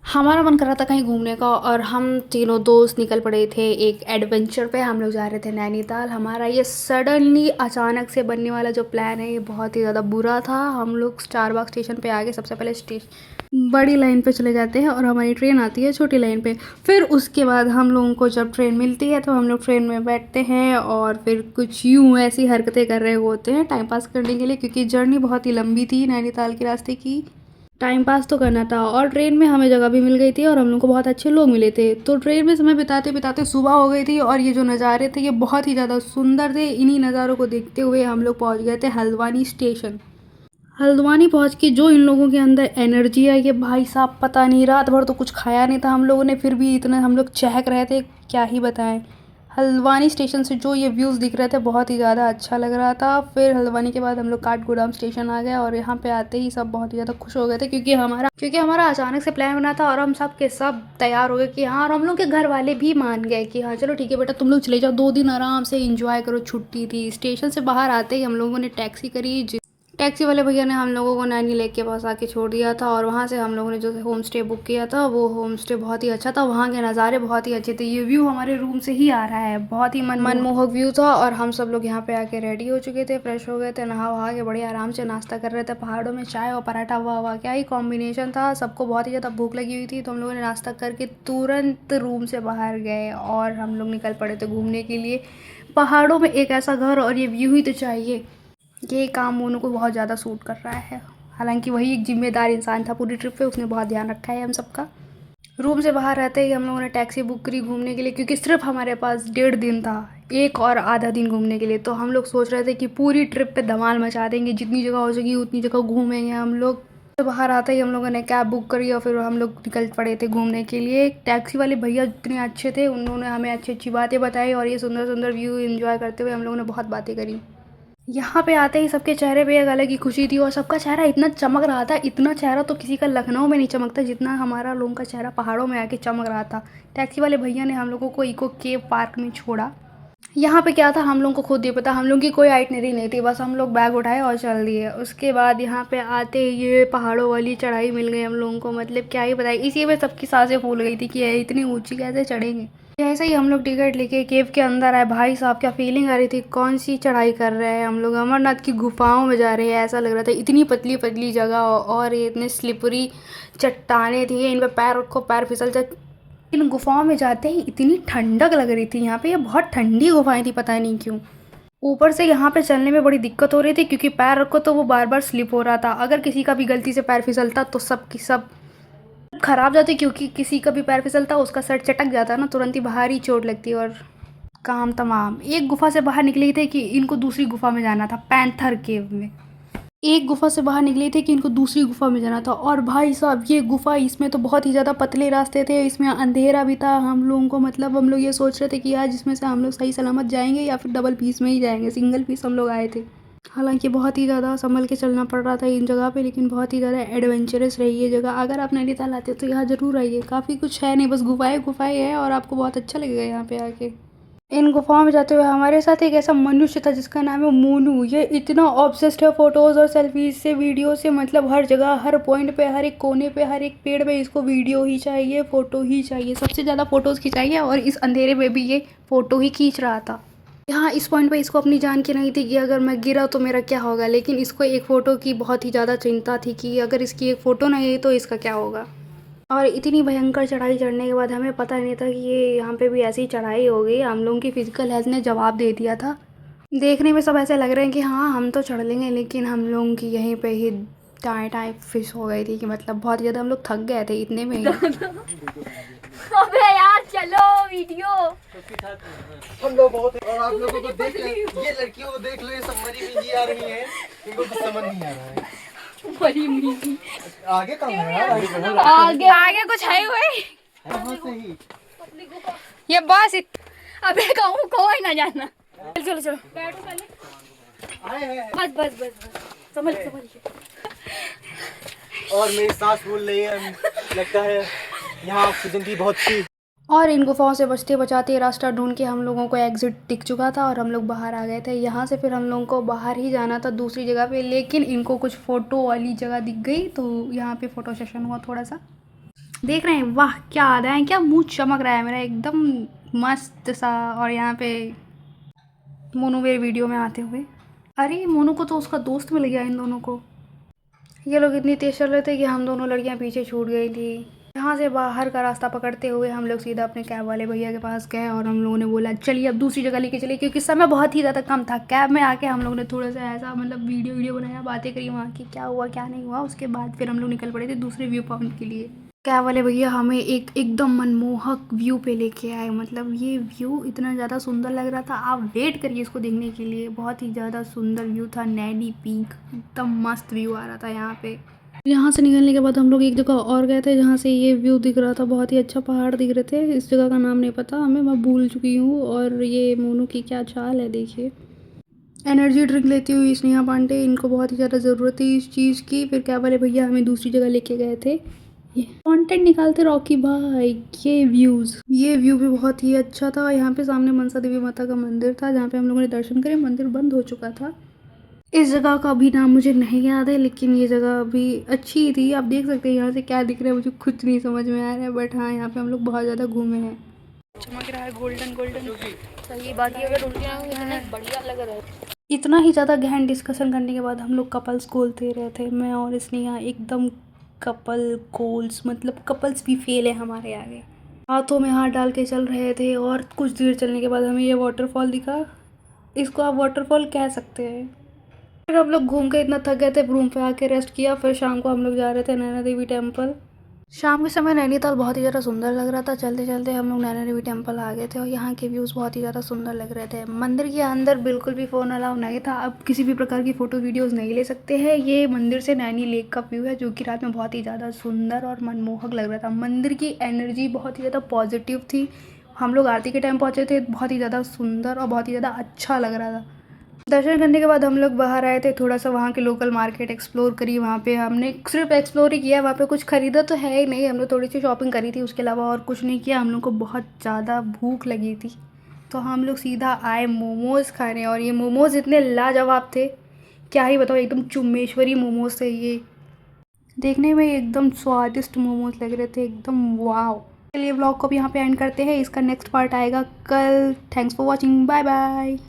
हमारा मन कर रहा था कहीं घूमने का और हम तीनों दोस्त निकल पड़े थे एक एडवेंचर पे। हम लोग जा रहे थे नैनीताल। हमारा ये सडनली अचानक से बनने वाला जो प्लान है ये बहुत ही ज़्यादा बुरा था। हम लोग स्टारबक्स स्टेशन पे आगे सबसे पहले स्टेशन बड़ी लाइन पे चले जाते हैं और हमारी ट्रेन आती है छोटी लाइन पे। फिर उसके बाद हम लोगों को जब ट्रेन मिलती है तो हम लोग ट्रेन में बैठते हैं और फिर कुछ यूँ ऐसी हरकतें कर रहे होते हैं टाइम पास करने के लिए, क्योंकि जर्नी बहुत ही लंबी थी नैनीताल के रास्ते की। टाइम पास तो करना था और ट्रेन में हमें जगह भी मिल गई थी और हम लोग को बहुत अच्छे लोग मिले थे। तो ट्रेन में समय बिताते बिताते सुबह हो गई थी और ये जो नज़ारे थे ये बहुत ही ज़्यादा सुंदर थे। इन्हीं नज़ारों को देखते हुए हम लोग पहुंच गए थे हल्द्वानी स्टेशन। हल्द्वानी पहुंच के जो इन लोगों के अंदर एनर्जी है ये भाई साहब पता नहीं। रात भर तो कुछ खाया नहीं था हम लोगों ने, फिर भी इतना हम लोग चहक रहे थे क्या ही बताएं। हल्द्वानी स्टेशन से जो ये व्यूज़ दिख रहे थे बहुत ही ज़्यादा अच्छा लग रहा था। फिर हल्द्वानी के बाद हम लोग काठगोदाम स्टेशन आ गए और यहाँ पे आते ही सब बहुत ही ज़्यादा खुश हो गए थे, क्योंकि हमारा अचानक से प्लान बना था और हम सब के सब तैयार हो गए कि हाँ, और हम लोग के घर वाले भी मान गए कि हाँ चलो ठीक है बेटा तुम लोग चले जाओ, 2 दिन आराम से इंजॉय करो, छुट्टी थी। स्टेशन से बाहर आते ही हम लोगों ने टैक्सी करी। टैक्सी वाले भैया ने हम लोगों को नैनी लेक के पास आके छोड़ दिया था और वहाँ से हम लोगों ने जो होम स्टे बुक किया था वो होम स्टे बहुत ही अच्छा था। वहाँ के नज़ारे बहुत ही अच्छे थे। ये व्यू हमारे रूम से ही आ रहा है, बहुत ही मनमोहक व्यू था। और हम सब लोग यहाँ पे आके रेडी हो चुके थे, फ्रेश हो गए थे, नहा वहा के बढ़िया आराम से नाश्ता कर रहे थे पहाड़ों में। चाय और पराठा, वाह वाह क्या ही कॉम्बिनेशन था। सबको बहुत ही ज़्यादा भूख लगी हुई थी तो हम लोगों ने नाश्ता करके तुरंत रूम से बाहर गए और हम लोग निकल पड़े थे घूमने के लिए। पहाड़ों में एक ऐसा घर और ये व्यू ही तो चाहिए। ये काम मोनू को बहुत ज़्यादा सूट कर रहा है। हालांकि वही एक जिम्मेदार इंसान था पूरी ट्रिप पे, उसने बहुत ध्यान रखा है हम सबका। रूम से बाहर रहते ही हम लोगों ने टैक्सी बुक करी घूमने के लिए, क्योंकि सिर्फ हमारे पास 1.5 दिन था, एक और आधा दिन घूमने के लिए। तो हम लोग सोच रहे थे कि पूरी ट्रिप पे धमाल मचा देंगे, जितनी जगह हो सकी उतनी जगह घूमेंगे हम लोग। तो बाहर आते ही हम लोगों ने कैब बुक करी और फिर हम लोग निकल पड़े थे घूमने के लिए। टैक्सी वाले भैया इतने अच्छे थे, उन्होंने हमें अच्छी अच्छी बातें बताई और ये सुंदर सुंदर व्यू एंजॉय करते हुए हम लोगों ने बहुत बातें करी। यहाँ पे आते ही सबके चेहरे पे एक अलग ही खुशी थी और सबका चेहरा इतना चमक रहा था। इतना चेहरा तो किसी का लखनऊ में नहीं चमकता जितना हमारा लोगों का चेहरा पहाड़ों में आके चमक रहा था। टैक्सी वाले भैया ने हम लोगों को इको केव पार्क में छोड़ा। यहाँ पे क्या था हम लोगों को खुद ही पता, हम लोगों की कोई आइटनरी नहीं थी, बस हम लोग बैग उठाए और चल दिए। उसके बाद यहाँ पे आते ही ये पहाड़ों वाली चढ़ाई मिल गई हम लोगों को, मतलब क्या ही बताए। इसी में सबकी सांसें फूल गई थी कि ये इतनी ऊंची कैसे चढ़ेंगे। जैसे ही हम लोग टिकट लेके केव के अंदर आए, भाई साहब क्या फीलिंग आ रही थी। कौन सी चढ़ाई कर रहे हैं हम लोग, अमरनाथ की गुफाओं में जा रहे हैं ऐसा लग रहा था। इतनी पतली पतली जगह और ये इतने स्लिपरी चट्टाने थी, इन पे पैर रखो पैर फिसल जाए। इन गुफाओं में जाते ही इतनी ठंडक लग रही थी। यहाँ पे ये बहुत ठंडी गुफाएं थी, पता नहीं क्यों। ऊपर से यहाँ पे चलने में बड़ी दिक्कत हो रही थी, क्योंकि पैर रखो तो वो बार बार स्लिप हो रहा था। अगर किसी का भी गलती से पैर फिसलता तो सब की सब खराब जाती, क्योंकि किसी का भी पैर फिसलता उसका सर चटक जाता ना, तुरंत ही बाहर ही चोट लगती और काम तमाम। एक गुफा से बाहर निकले थे कि इनको दूसरी गुफा में जाना था, पैंथर केव में। एक गुफा से बाहर निकले थे कि इनको दूसरी गुफा में जाना था। और भाई साहब ये गुफा, इसमें तो बहुत ही ज़्यादा पतले रास्ते थे, इसमें अंधेरा भी था। हम लोगों को मतलब हम लोग ये सोच रहे थे कि यार जिसमें से हम लोग सही सलामत जाएंगे या फिर डबल पीस में ही जाएंगे, सिंगल पीस हम लोग आए थे। हालांकि बहुत ही ज़्यादा संभल के चलना पड़ रहा था इन जगह पे, लेकिन बहुत ही ज़्यादा एडवेंचरस रही ये जगह। अगर आप नैनीताल आते तो यहाँ ज़रूर आइए, काफ़ी कुछ है नहीं, बस गुफाएं गुफाएं है और आपको बहुत अच्छा लगेगा यहाँ पे आके। इन गुफाओं में जाते हुए हमारे साथ एक ऐसा मनुष्य था जिसका नाम है मोनू। ये इतना ऑब्सेस्ड है फोटोज़ और सेल्फीज से, वीडियो से, मतलब हर जगह, हर पॉइंट पे, हर एक कोने पे, हर एक पेड़ पे इसको वीडियो ही चाहिए, फ़ोटो ही चाहिए। सबसे ज़्यादा फ़ोटोज़ खिंचाई और इस अंधेरे में भी ये फ़ोटो ही खींच रहा था। यहाँ इस पॉइंट पे इसको अपनी जान की नहीं थी कि अगर मैं गिरा तो मेरा क्या होगा, लेकिन इसको एक फ़ोटो की बहुत ही ज़्यादा चिंता थी कि अगर इसकी एक फ़ोटो नहीं आई तो इसका क्या होगा। और इतनी भयंकर चढ़ाई चढ़ने के बाद हमें पता नहीं था कि ये यहाँ पे भी ऐसी चढ़ाई होगी। हम लोगों की फिजिकल हेल्थ ने जवाब दे दिया था। देखने में सब ऐसे लग रहे हैं कि हाँ हम तो चढ़ लेंगे, लेकिन हम लोगों की यहीं पे ही टाएं टाएं फिश हो गई थी कि मतलब बहुत ज़्यादा हम लोग थक गए थे इतने में ही। अबे यार चलो वीडियो। हम लोग बहुत है और आप लोगों को देख ले, ये लड़कियों को देख लो, ये सब मरी मिली आ रही हैं, इनको कुछ समझ नहीं आ रहा है। बड़ी मिली आगे कहाँ है यार, आगे आगे कुछ है हुए यहाँ से ही। ये बस अबे कहूँ कोई ना जाना। चलो चलो बैठो पहले। आए हैं बस बस बस बस समझ समझ। और मेरी सांस फूल रही है, लगता है यहाँ ऑक्सीजन की बहुत थी। और इन गुफाओं से बचते बचाते रास्ता ढूंढ के हम लोगों को एग्जिट दिख चुका था और हम लोग बाहर आ गए थे। यहाँ से फिर हम लोगों को बाहर ही जाना था दूसरी जगह पे, लेकिन इनको कुछ फ़ोटो वाली जगह दिख गई तो यहाँ पे फ़ोटो सेशन हुआ थोड़ा सा। देख रहे हैं, वाह क्या आ रहा है, क्या मुंह चमक रहा है मेरा एकदम मस्त सा। और यहाँ पे मोनू मेरे वीडियो में आते हुए, अरे मोनू को तो उसका दोस्त मिल गया इन दोनों को। ये लोग इतनी तेज चल रहे थे कि हम दोनों लड़कियां पीछे छूट गई थी। यहाँ से बाहर का रास्ता पकड़ते हुए हम लोग सीधा अपने कैब वाले भैया के पास गए और हम लोगों ने बोला चलिए अब दूसरी जगह लेके चलिए, क्योंकि समय बहुत ही ज़्यादा कम था। कैब में आके हम लोगों ने थोड़ा सा ऐसा मतलब वीडियो बनाया, बातें करी वहाँ की, क्या हुआ क्या नहीं हुआ। उसके बाद फिर हम लोग निकल पड़े थे दूसरे व्यू पॉइंट के लिए। कैब वाले भैया हमें एकदम मनमोहक व्यू पे लेके आए। मतलब ये व्यू इतना ज़्यादा सुंदर लग रहा था, आप वेट करिए इसको देखने के लिए। बहुत ही ज़्यादा सुंदर व्यू था, नैनी पीक, एकदम मस्त व्यू आ रहा था यहाँ पे। यहाँ से निकलने के बाद हम लोग एक जगह और गए थे जहाँ से ये व्यू दिख रहा था, बहुत ही अच्छा पहाड़ दिख रहे थे। इस जगह का नाम नहीं पता हमें, मैं भूल चुकी हूँ। और ये मोनू की क्या चाल है देखिए, एनर्जी ड्रिंक लेती हुई स्नेहा पांडे, इनको बहुत ही ज़्यादा ज़रूरत थी इस चीज़ की। फिर क्या वाले भैया हमें दूसरी जगह लेके गए थे। ये कंटेंट निकालते रॉकी भाई। ये व्यू भी बहुत ही अच्छा था। यहाँ पे सामने मनसा देवी माता का मंदिर था जहाँ पे हम लोगों ने दर्शन करे, मंदिर बंद हो चुका था। इस जगह का भी नाम मुझे नहीं याद है, लेकिन ये जगह भी अच्छी थी। आप देख सकते हैं यहाँ से क्या दिख रहा है मुझे कुछ नहीं समझ में आ रहा है, बट हाँ यहाँ पे हम लोग बहुत ज़्यादा घूमे हैं। चमक रहा है गोल्डन गोल्डन। सही बात है, अगर उल्टियाँ हुई इतने बढ़िया लग रहा है। इतना ही ज़्यादा गहन डिस्कशन करने के बाद हम लोग कपल्स गोल दे रहे थे, मैं और स्नेहा एकदम कपल गोल्स, मतलब कपल्स भी फेल है हमारे आगे। हाथों में हाथ डाल के चल रहे थे और कुछ देर चलने के बाद हमें ये वाटरफॉल दिखा। इसको आप वाटरफॉल कह सकते हैं। फिर हम लोग घूम के इतना थक गए थे, रूम पे आके रेस्ट किया। फिर शाम को हम लोग जा रहे थे नैना देवी टेम्पल। शाम के समय नैनीताल बहुत ही ज़्यादा सुंदर लग रहा था। चलते चलते हम लोग नैना देवी टेम्पल आ गए थे और यहाँ के व्यूज़ बहुत ही ज़्यादा सुंदर लग रहे थे। मंदिर के अंदर बिल्कुल भी फ़ोन अलाउ नहीं था, अब किसी भी प्रकार की फ़ोटो वीडियोज़ नहीं ले सकते हैं। ये मंदिर से नैनी लेक का व्यू है जो कि रात में बहुत ही ज़्यादा सुंदर और मनमोहक लग रहा था। मंदिर की एनर्जी बहुत ही ज़्यादा पॉजिटिव थी। हम लोग आरती के टाइम पहुँचे थे, बहुत ही ज़्यादा सुंदर और बहुत ही ज़्यादा अच्छा लग रहा था। दर्शन करने के बाद हम लोग बाहर आए थे, थोड़ा सा वहाँ के लोकल मार्केट एक्सप्लोर करी। वहाँ पे हमने सिर्फ एक्सप्लोर ही किया, वहाँ पे कुछ ख़रीदा तो है ही नहीं। हम लोग थोड़ी सी शॉपिंग करी थी, उसके अलावा और कुछ नहीं किया। हम लोग को बहुत ज़्यादा भूख लगी थी तो हम लोग सीधा आए मोमोज़ खाने, और ये मोमोज़ इतने लाजवाब थे, क्या ही बताओ, एकदम चुम्मेश्वरी मोमोज़ थे ये। देखने में एकदम स्वादिष्ट मोमोज़ लग रहे थे, एकदम वाव। चलिए व्लॉग को भी यहाँ पे एंड करते हैं, इसका नेक्स्ट पार्ट आएगा कल। Thanks for watching, bye bye.